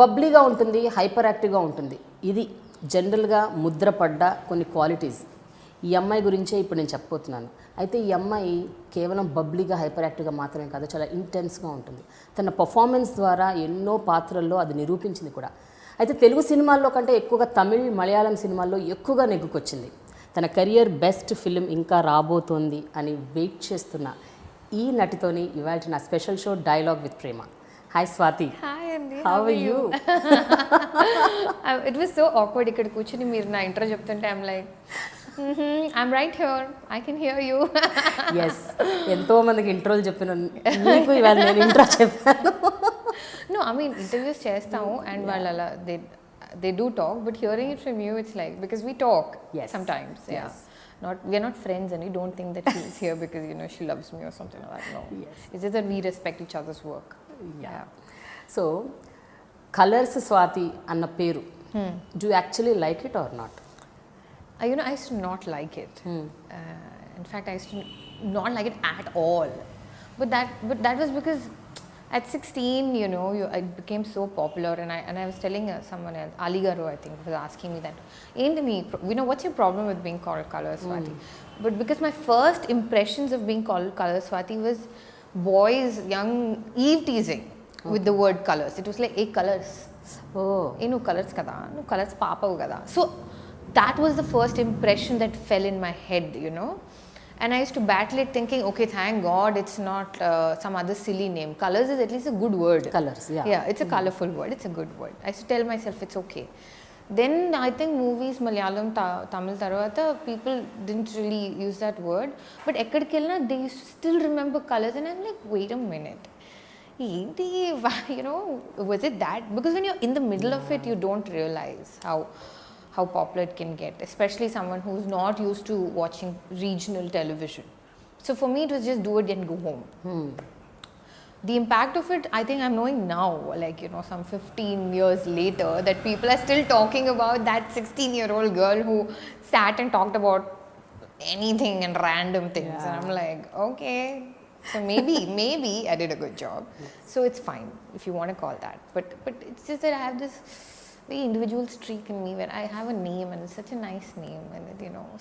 బబ్లీగా ఉంటుంది, హైపర్ యాక్టివ్గా ఉంటుంది. ఇది జనరల్గా ముద్రపడ్డ కొన్ని క్వాలిటీస్. ఈ అమ్మాయి గురించే ఇప్పుడు నేను చెప్పబోతున్నాను. అయితే ఈ అమ్మాయి కేవలం బబ్లీగా, హైపర్ యాక్టివ్గా మాత్రమే కాదు, చాలా ఇంటెన్స్గా ఉంటుంది. తన పర్ఫార్మెన్స్ ద్వారా ఎన్నో పాత్రల్లో అది నిరూపించింది కూడా. అయితే తెలుగు సినిమాల్లో కంటే ఎక్కువగా తమిళ్, మలయాళం సినిమాల్లో ఎక్కువగా నెగ్గుకొచ్చింది. తన కెరియర్ బెస్ట్ ఫిలిం ఇంకా రాబోతోంది అని వెయిట్ చేస్తున్న ఈ నటితోని ఇవాళ నా special show dialogue with Prema. Hi Swathi. Hi అండి. How are you? It was so awkward ఇక్కడ కూర్చుని మీరు నా ఇంట్రో చెప్తుంటే I'm like I'm right here, I can hear you. Yes, ఎంతో మందికి ఇంట్రోలు చెప్పిన మీకు ఇవాళ నేను ఇంట్రో చెప్పాను. No, I mean interviews చేస్తాము and వాళ్ళు అలా they do talk, but hearing it from you it's like, because we talk sometimes. Yeah. We're not friends and you don't think that she's here because she loves me or something like that. No. Yes. It's just that we respect each other's work. Yeah. So colors Swathi anna peru. Do you actually like it or not? I used to not like it. In fact, I used to not like it at all. But that was because at 16, I became so popular, and I was telling someone else, Ali Garu, I think, was asking me that, what's your problem with being called Color Swathi? But because my first impressions of being called Color Swathi was boys, young, Eve teasing with the word colors. It was like, hey, colors. Oh. Hey, no colors kada, no colors papa kada. So that was the first impression that fell in my head, And I used to battle it thinking, okay, thank God it's not some other silly name. Colors is at least a good word. Colors, yeah. Yeah, it's a colorful word. It's a good word. I used to tell myself it's okay. Then I think movies, Malayalam, Tamil, Taravata, people didn't really use that word. But ekkadikellina, they used to still remember colors. And I'm like, wait a minute. Was it that? Because when you're in the middle of it, you don't realize how popular it can get, especially someone who's not used to watching regional television. So for me, it was just do it and go home. The impact of it, I think I'm knowing now, like, some 15 years later, that people are still talking about that 16-year-old girl who sat and talked about anything and random things. Yeah. And I'm like, okay, so maybe I did a good job. Yes. So it's fine if you want to call that. But it's just that I have this very individual streak in me where I have a name and it's such a nice name, and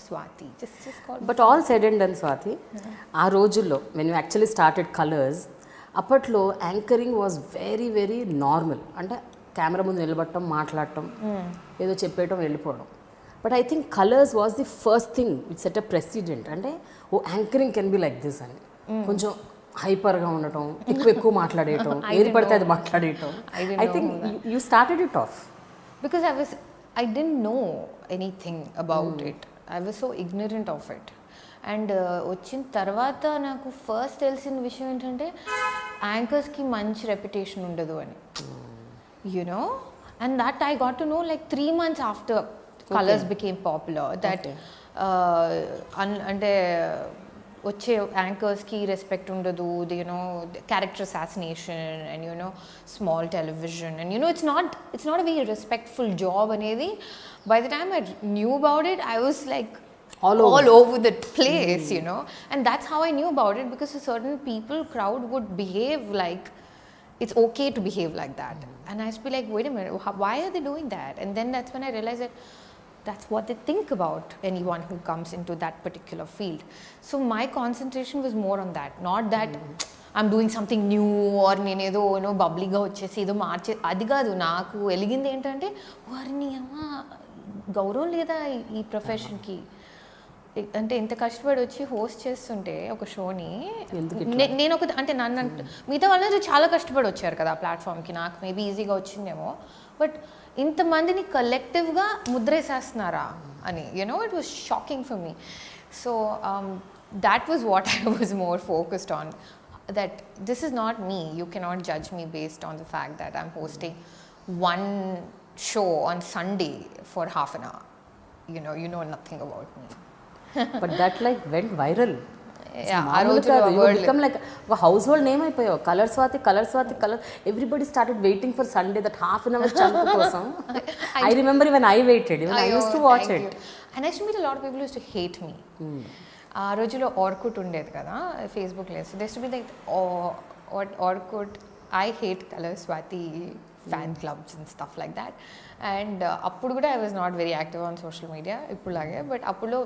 Swathi, just call me. But all said and done, Swathi, ఆ రోజుల్లో when you actually started Colors, అప్పట్లో anchoring was very very normal. అంటే camera ముందు నిలబడటం, మాట్లాడటం, ఏదో చెప్పేయటం, వెళ్ళిపోవడం. But I think colors was the first thing which set a precedent. అంటే ఓ anchoring can be like this అని, కొంచెం హైపర్గా ఉండటం, ఎక్కువ మాట్లాడేయటం, ఏది పడితే అది మాట్లాడేయటం. I think you started it off. Because I didn't know anything about it. I was so ignorant of it. And వచ్చిన తర్వాత నాకు ఫస్ట్ తెలిసిన విషయం ఏంటంటే యాంకర్స్కి మంచి రెప్యుటేషన్ ఉండదు అని, and that I got to know like 3 months after Colors became popular, that అంటే వచ్చే యాంకర్స్కి రెస్పెక్ట్ ఉండదు, character assassination and small television and it's not a very respectful job అనేది. By the time I knew about it, I was like all over the place, and that's how I knew about it, because a certain crowd would behave like it's okay to behave like that. And I used to be like, wait a minute, why are they doing that? And then that's when I realized that that's what they think about anyone who comes into that particular field. So my concentration was more on that, not that I'm doing something new or nenedo bubblyga vachesi edo marche adi kaadu. Naaku eligindi entante varni amma గౌరవం లేదా ఈ ప్రొఫెషన్కి. అంటే ఎంత కష్టపడి వచ్చి host చేస్తుంటే ఒక షోని, నేను అంటే నన్ను మిగతా వాళ్ళందరూ చాలా కష్టపడి వచ్చారు కదా ఆ ప్లాట్ఫామ్కి, నాకు మేబీ ఈజీగా వచ్చిందేమో, బట్ ఇంతమందిని కలెక్టివ్గా ముద్రేసేస్తున్నారా అని it was shocking for me. So that was what I was more focused on, that this is not me. You cannot judge me based on the fact that I'm hosting one show on Sunday for half an hour. You know nothing about me. But that like went viral. Yeah, you become like a household name అయిపోయావు. Color Swathi, color. Everybody started waiting for Sunday, that half an hour chunk కోసం. I remember when I waited, even I used to watch it. And I used to meet a lot of people who used to hate me. ఆ రోజులో Orkut ఉండేది కదా, Facebook లేదు. So they used to be like, Orkut, I hate Color Swathi fan clubs and stuff like that. And అప్పుడు కూడా I was not very active on social media ఇప్పుడులాగే. But అప్పుడు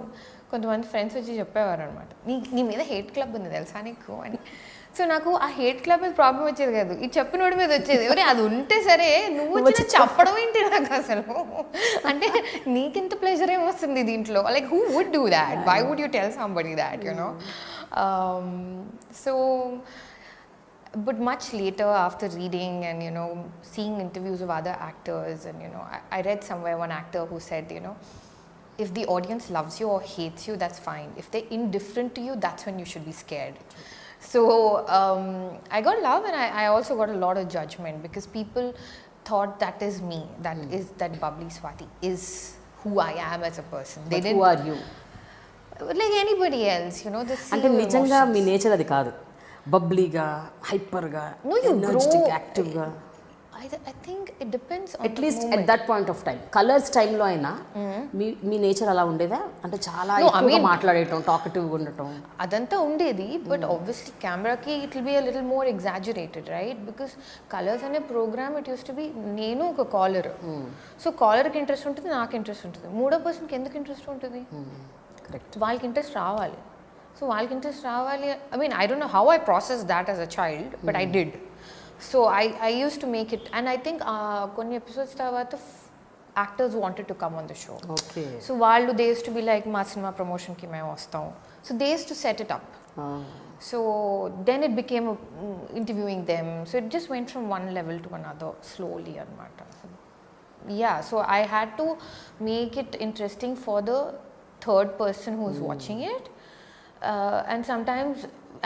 కొంతమంది ఫ్రెండ్స్ వచ్చి చెప్పేవారు అనమాట, నీ మీద హేట్ క్లబ్ ఉంది తెలుసా నీకు అని. సో నాకు ఆ హేట్ క్లబ్ మీద ప్రాబ్లం వచ్చేది కాదు, ఈ చెప్పినోడి మీద వచ్చేది. ఎవరే అది ఉంటే సరే, నువ్వు వచ్చి చెప్పడం ఏంటి నాకు అసలు. అంటే నీకింత ప్లెజర్ ఏమొస్తుంది దీంట్లో? Like who would do that? Why would you tell somebody that, you know? So but much later, after reading and seeing interviews of other actors, and I read somewhere one actor who said, if the audience loves you or hates you, that's fine. If they're indifferent to you, that's when you should be scared. So I got love, and I also got a lot of judgment, because people thought that is me, is that bubbly Swathi is who I am as a person. They didn't. Who are you? Like anybody else, the same. అంటే నిజంగా మీ nature అది కాదు, బబ్లీగా, హైపర్గా, energetic, యాక్టివ్గా. I think it depends on at least at that point of time, colours టైంలో అయినా మీ nature అలా ఉండేదా? అంటే చాలా మాట్లాడేయటం, టాకటివ్గా ఉండటం అదంతా ఉండేది. బట్ ఆబ్వియస్లీ కెమెరాకి it will be a little more exaggerated, right? Because colors అనే program it use to be నేను ఒక కాలర్. సో కాలర్కి ఇంట్రెస్ట్ ఉంటుంది, నాకు ఇంట్రెస్ట్ ఉంటుంది. మూడో పర్సన్కి ఎందుకు ఇంట్రెస్ట్ ఉంటుంది? కరెక్ట్, వాళ్ళకి ఇంట్రెస్ట్ రావాలి. సో వాళ్ళకి ఇంట్రెస్ట్ రావాలి. I mean, I don't know how I processed that as a child, but I did. So I used to make it, and I think కొన్ని ఎపిసోడ్స్ తర్వాత actors wanted to come on the show. Okay. So వాళ్ళు they used to be like, మా cinema ప్రమోషన్కి మేము వస్తాం. So they used to set it up. So then it became interviewing them. So it just went from one level to another slowly anamata. Yeah, so I had to make it interesting for the third person who is watching it. And sometimes,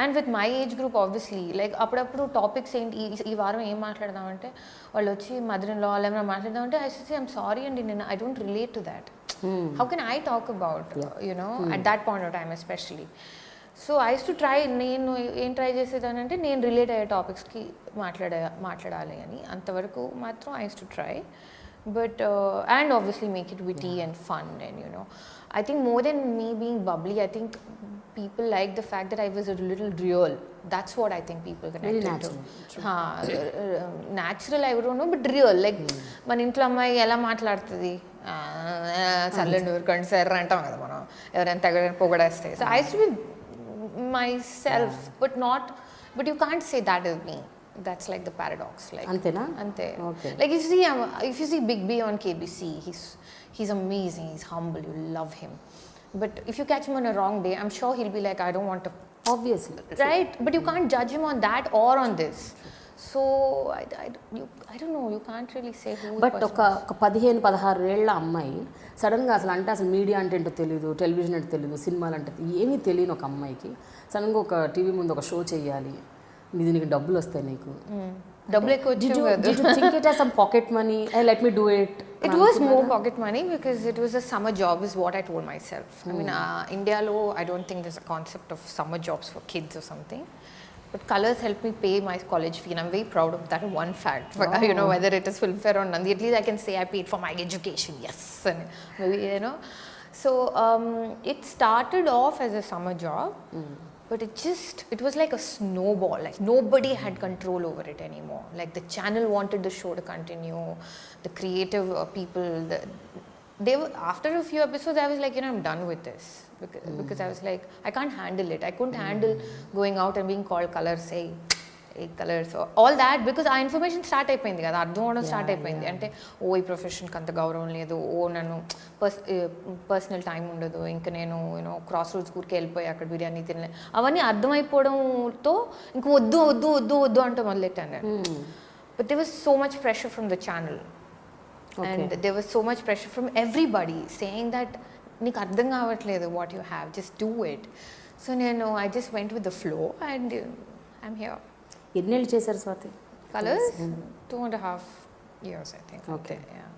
and with my age group obviously, like అప్పుడప్పుడు topics ఏంటి, ఈ వారం ఏం మాట్లాడదామంటే వాళ్ళు వచ్చి mother in law ఏమైనా మాట్లాడదామంటే I should say I'm sorry అండి, నేను I don't relate to that. How can I talk about at that point of time especially? So I used to try, నేను ఏం ట్రై చేసేదానంటే నేను రిలేట్ అయ్యే టాపిక్స్కి మాట్లాడాలి అని, అంతవరకు మాత్రం I used to try. But and obviously make it witty and fun, and I think more than me being bubbly, I think people like the fact that I was a little real. That's what I think people connected to. Natural I don't know, but real. Like మన ఇంట్లో అమ్మాయి ఎలా మాట్లాడుతుంది, చల్లండి ఊరుకోండి sir అంటాం కదా మనం, ఎవరైనా తగ్గ పొగడేస్తే. So I used to be myself, but you can't say that is me. That's like the paradox. Like antena ante. Okay. Like if you see Big B on KBC, he's amazing, he's humble, you love him. But if you catch him on a wrong day, I'm sure he'll be like, I don't want to. Obviously. Right? But you can't judge him on that or on this. So I don't know, you can't really say who. But ఒక 15-16 ఏళ్ల అమ్మాయి సడన్గా అసలు అంటే అసలు media అంటే ఏంటో తెలియదు, టెలివిజన్ అంటే తెలియదు, సినిమాలు అంటే ఏమీ తెలియని ఒక అమ్మాయికి సడన్గా ఒక టీవీ ముందు ఒక షో చేయాలి, నీకు డబ్బులు వస్తాయి, నీకు డబ్బులు ఎక్కువ వచ్చేవి. Did you think it as some pocket money? Hey, let me do it. It was more pocket money because it was a summer job is what I told myself. I mean, India lo, I don't think there's a concept of summer jobs for kids or something. But Colors helped me pay my college fee, and I'm very proud of that one fact. Whether it is Filmfare or Nandi, at least I can say I paid for my education. Yes, and maybe So it started off as a summer job. But it was like a snowball. Like nobody had control over it anymore. Like the channel wanted the show to continue. The creative people, they were, after a few episodes, I was like, I'm done with this. Because I was like, I can't handle it. I couldn't handle going out and being called Colors, hey Colors, all that, because ఆ information start అయిపోయింది కదా, అర్థం అవడం start అయిపోయింది. అంటే ఈ ప్రొఫెషన్కి అంత గౌరవం లేదు, నన్ను పర్సనల్ టైం ఉండదు, ఇంకా నేను క్రాస్ రోడ్స్ ఊరికి వెళ్ళిపోయి అక్కడ బిర్యానీ తినలే, అవన్నీ అర్థమైపోవడంతో ఇంక వద్దు వద్దు వద్దు వద్దు అంటే మొదలెట్టాను నేను. But there was so much pressure from the channel. And there was so much pressure from everybody saying that నీకు అర్థం కావట్లేదు, what you have, just do it. So I just went with the flow and I'm here. ఎన్నేళ్ళు చేశారు Swathi Colors? 2.5 years I think. Okay. Yeah.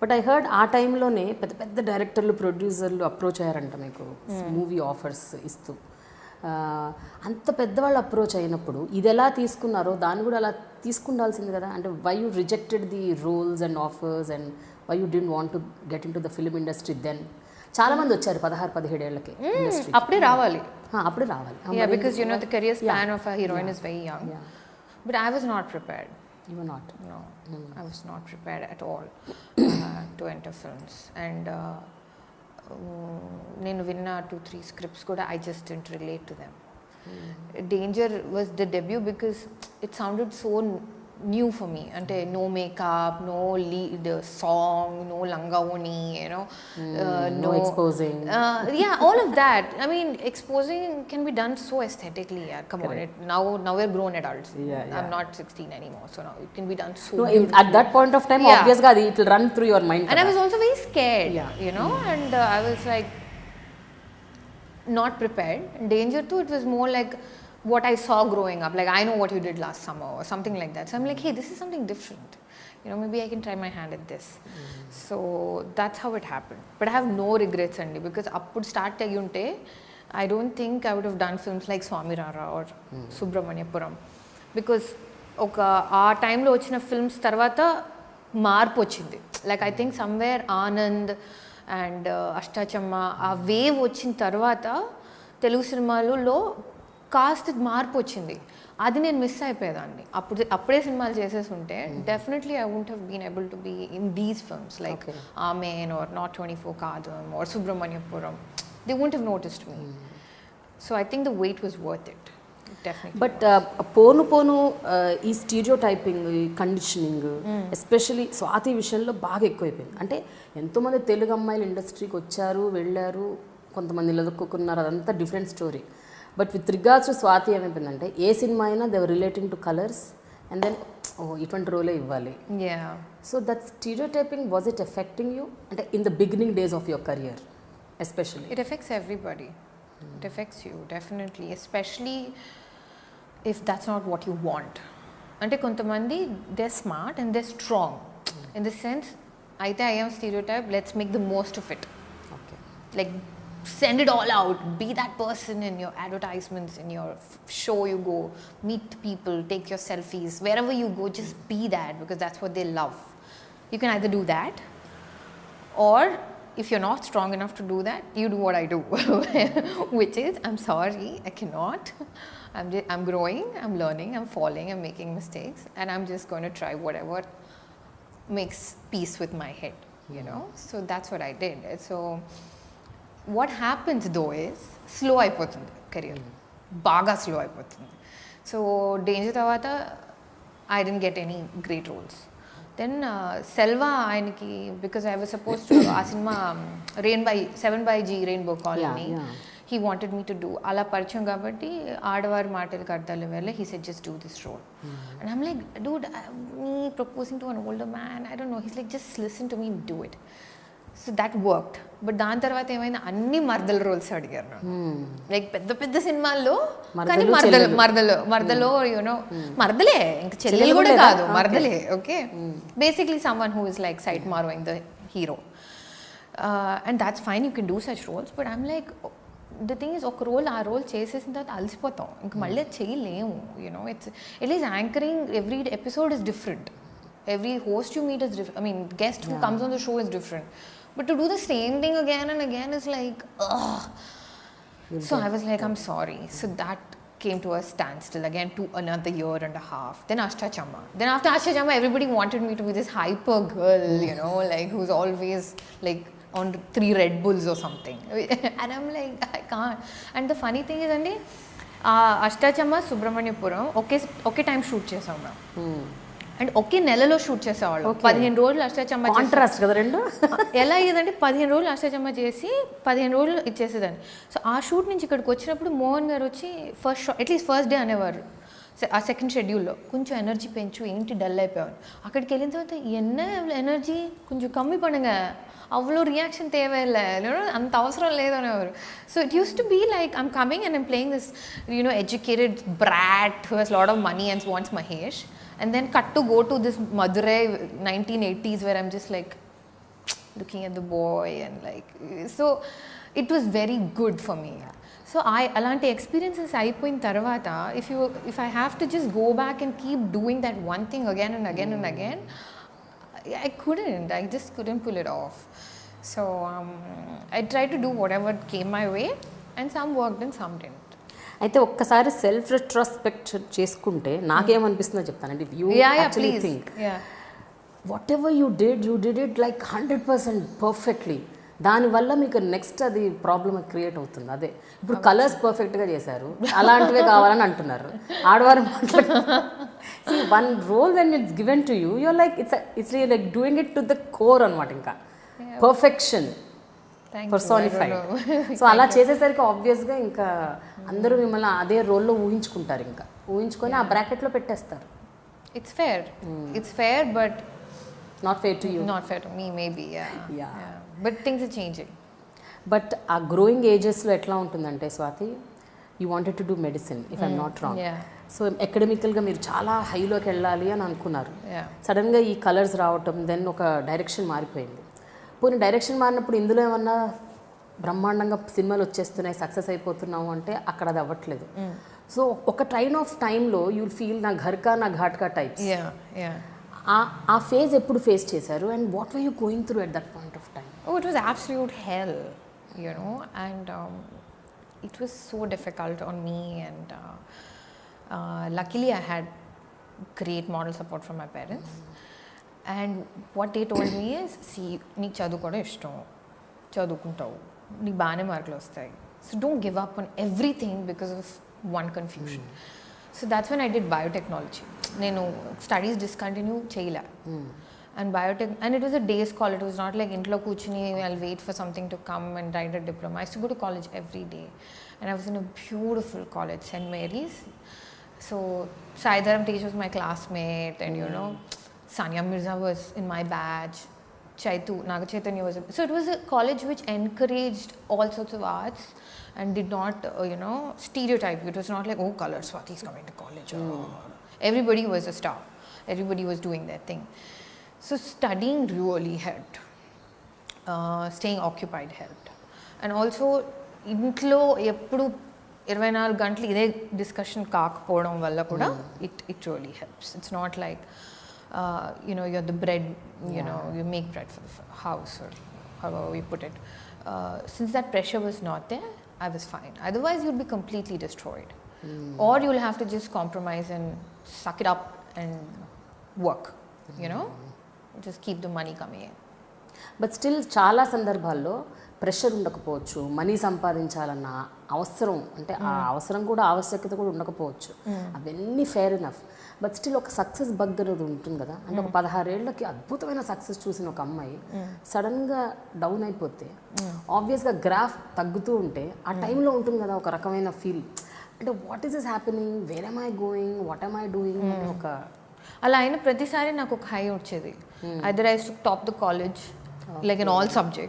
But I heard ఆ టైంలోనే పెద్ద పెద్ద డైరెక్టర్లు, ప్రొడ్యూసర్లు అప్రోచ్ అయ్యారంట మీకు మూవీ ఆఫర్స్ ఇస్తూ. అంత పెద్దవాళ్ళు అప్రోచ్ అయినప్పుడు ఇది ఎలా తీసుకున్నారో దాన్ని కూడా అలా తీసుకుండాల్సింది కదా. అంటే why you rejected the roles and offers and why you didn't want to get in to the film industry then? చాలా మంది వచ్చారు 16-17 ఏళ్ళకి ఇండస్ట్రీ. అప్పుడే రావాలి. అప్పుడే రావాలి. Yeah, because the career span of a heroine is very young. But I was not prepared. You were not. No, I was not prepared at all to enter films. And నేను విన్న 2-3 scripts కూడా I just didn't relate to them. Danger was the debut because it sounded so new for me. Ante no makeup, no lead song, no langavoni, you know, no exposing. Yeah, all of that. I mean, exposing can be done so aesthetically. Yeah, come Correct. on. Now we're grown adults. Yeah. I'm not 16 anymore, so now it can be done so. No, beautifully. at that point of time, Yeah. obviously, it will run through your mind. And I was also very scared. Yeah. You know, and I was like not prepared. Danger too. It was more like what I saw growing up, like I know what you did last summer or something like that. So I'm like, hey, this is something different. You know, maybe I can try my hand at this. So that's how it happened. But I have no regrets, Andy, because appudu start ayyunte, I don't think I would have done films like Swami Rara or Subramaniapuram. Because ఆ టైంలో వచ్చిన films తర్వాత మార్పు వచ్చింది. Like I think somewhere Anand and Ashtachamma ఆ wave వచ్చిన తర్వాత తెలుగు సినిమాలలో కాస్త మార్పు వచ్చింది. అది నేను మిస్ అయిపోయేదాన్ని. అప్పుడే సినిమాలు చేసేసి ఉంటే definitely I won't have been able to be in these films like amen or not 24 కాదం or Subramaniapuram. They won't have noticed me. So I think the wait was worth it. But పోను పోను ఈ stereotyping, ఈ conditioning especially Swathi విషయంలో బాగా ఎక్కువైపోయింది. అంటే ఎంతోమంది తెలుగు అమ్మాయిలు ఇండస్ట్రీకి వచ్చారు, వెళ్ళారు, కొంతమంది నిలదొక్కున్నారు, అదంతా different story. But with regards to Swathi ఏమైపోయిందంటే ఏ సినిమా అయినా they were relating to colors and then ఇటువంటి రోలే ఇవ్వాలి. So that stereotyping was it affecting you అంటే in the beginning days of your career especially? It affects everybody. It affects you, definitely. Especially if that's not what you want. Ante kontamandi they're smart and they're strong. In the sense, aithe I am stereotype, let's make the most of it. Okay. Like send it all out. Be that person in your advertisements, in your show you go. Meet people, take your selfies. Wherever you go, just be that because that's what they love. You can either do that or if you're not strong enough to do that, you do what I do, which is, I'm sorry, I cannot. I'm growing, I'm learning, I'm falling, I'm making mistakes, and I'm just going to try whatever makes peace with my head, you know. So that's what I did. So what happens though is, slow అయిపోతుంది career. బాగా slow అయిపోతుంది. So Danger తర్వాత I didn't get any great roles. Then Selva ఆయనకి because I was supposed to ఆ cinema 7/G Rainbow Colony, he wanted me to do అలా పరిచయం కాబట్టి ఆడవారి మాటలకు అర్థాలు వేళ he said just do this role. And I'm like, dude, me proposing to an older man, I don't know. He's like, just listen to me and do it. So that worked. But దాని తర్వాత ఏమైనా అన్ని మర్దల roles అడిగారు నాకు. Like పెద్ద పెద్ద సినిమాల్లో కానీ మర్దలో యూనో మర్దలే ఇంకా చెల్లెలు కూడా కాదు మర్దలే. Okay, basically someone who is like side marrying the hero. And that's fine, you can do such roles. But I'm like the thing is ఒక రోల్ ఆ రోల్ చేసేసిన తర్వాత అలసిపోతాం, ఇంకా మళ్ళీ చేయలేము. You know it is anchoring, every episode is different, every host you meet is different. I mean, guest who comes on the show is different. But to do the same thing again and again is like, ugh. So I was like, I'm sorry. So that came to a standstill again to another year and a half. Then Ashtachamma. Then after Ashtachamma, everybody wanted me to be this hyper girl, you know, like who's always like on 3 Red Bulls or something. And I'm like, I can't. And the funny thing is, Andy, Ashtachamma, Subramaniapuram, okay time shoot chesam na. And ఒకే నెలలో shoot చేసేవాళ్ళు. 15 రోజులు Ashta Chamma contrast కదా రెండు. ఎలా అయ్యేదంటే 15 రోజులు అష్టాచమ్మ చేసి 15 రోజులు ఇచ్చేసేదాన్ని. సో ఆ షూట్ నుంచి ఇక్కడికి వచ్చినప్పుడు మోహన్ గారు వచ్చి first show at least first day అనేవారు. ఆ సెకండ్ షెడ్యూల్లో కొంచెం ఎనర్జీ పెంచు, ఏంటి డల్ అయిపోయాను. అక్కడికి వెళ్ళిన తర్వాత ఎనర్జీ కొంచెం కమ్మి పడుగా అవ్వలో రియాక్షన్ తేవేలే, అంత అవసరం లేదనేవారు. So it use to be like I'm coming and I'm playing this you know educated brat who has lot of money and wants Mahesh. And then cut to go to this Madurai 1980s where I'm just like looking at the boy and like, so it was very good for me. So alanti experiences ayipoyin tarvata if I have to just go back and keep doing that one thing again and again and again, I just couldn't pull it off. So I tried to do whatever came my way and some worked and some didn't. అయితే ఒక్కసారి self retrospect చేసుకుంటే నాకేమనిపిస్తుందో చెప్తానండి. If you actually think what ever you did it like 100% perfectly. దానివల్ల మీకు next అది problem create అవుతుంది. అదే ఇప్పుడు కలర్స్ పర్ఫెక్ట్గా చేశారు, అలాంటివే కావాలని అంటున్నారు ఆడవారు. One role when it's given to you, you're like it's like doing it to the core అనమాట. ఇంకా పర్ఫెక్షన్ పర్సోనిఫైడ్. సో అలా చేసేసరికి ఆబ్వియస్గా ఇంకా అందరూ మిమ్మల్ని అదే రోల్లో ఊహించుకుంటారు. ఇంకా ఊహించుకొని ఆ బ్రాకెట్లో పెట్టేస్తారు. It's fair, but not fair to you. Not fair to me, maybe. Yeah. But things are changing. But ఆ గ్రోయింగ్ ఏజెస్లో ఎట్లా ఉంటుందంటే Swathi, you wanted to do medicine if I'm not wrong. So అకాడమికల్గా మీరు చాలా హైలోకి వెళ్ళాలి అని అనుకున్నారు. సడన్గా ఈ కలర్స్ రావటం, దెన్ ఒక డైరెక్షన్ మారిపోయింది. పోనీ డైరెక్షన్ మారినప్పుడు ఇందులో ఏమన్నా బ్రహ్మాండంగా సినిమాలు వచ్చేస్తున్నాయి, సక్సెస్ అయిపోతున్నాము అంటే అక్కడ అది అవ్వట్లేదు. సో ఒక ట్రైన్ ఆఫ్ టైంలో యూల్ ఫీల్ నా ఘర్కా నా ఘాట్కా టైప్స్. ఆ ఫేజ్ ఎప్పుడు ఫేస్ చేశారు, and what were you going through at that point of time? Oh, it was absolute hell, you know, and it was so difficult on me, and luckily I had great moral support from my parents. And what they told me is, see, నీకు చదువుకోవడం ఇష్టం, చదువుకుంటావు, నీకు బాగానే మార్కులు వస్తాయి, so don't give up on everything because of one confusion. So that's when I did biotechnology. నేను studies discontinue చేయలే. And biotech, and it was a day's call. It was not like intlo kuchni, I'll wait for something to come and write a diploma. I used to go to college every day, and I was in a beautiful college, St. Mary's. So Saidaram teacher was my classmate, and you know, Sanya Mirza was in my batch. Chaitu Naga Chaitanya was. So it was a college which encouraged all sorts of arts and did not, stereotype. It was not like, oh, color Swathi is coming to college. Everybody was a star. Everybody was doing their thing. So studying really helped. Staying occupied helped. And also, ఇంట్లో ఎప్పుడు 24 గంటలు ఇదే discussion కాకపోవడం వల్ల కూడా it really helps. It's not like, you're the bread, you make bread for the house, or however we put it. Since that pressure was not there, I was fine. Otherwise, you'll be completely destroyed. Or you'll have to just compromise and suck it up and work, just keep the money coming in. But still చాలా సందర్భాల్లో pressure ఉండకపోవచ్చు, money సంపాదించాలన్న అవసరం, అంటే ఆ అవసరం కూడా ఆవశ్యకత కూడా ఉండకపోవచ్చు. అవన్నీ ఫెయిర్ ఎనఫ్. బట్ స్టిల్ ఒక సక్సెస్ బగ్ అనేది ఉంటుంది కదా. అంటే ఒక 16 ఏళ్ళకి అద్భుతమైన సక్సెస్ చూసిన ఒక అమ్మాయి సడన్గా డౌన్ అయిపోతే, ఆబ్వియస్గా గ్రాఫ్ తగ్గుతూ ఉంటే ఆ టైంలో ఉంటుంది కదా ఒక రకమైన ఫీల్. అంటే what is is happening, where am I going, what am I doing అని ఒక. అలా అయిన ప్రతిసారి నాకు ఒక హై వచ్చేది. Either I to top the college, like in all subjects.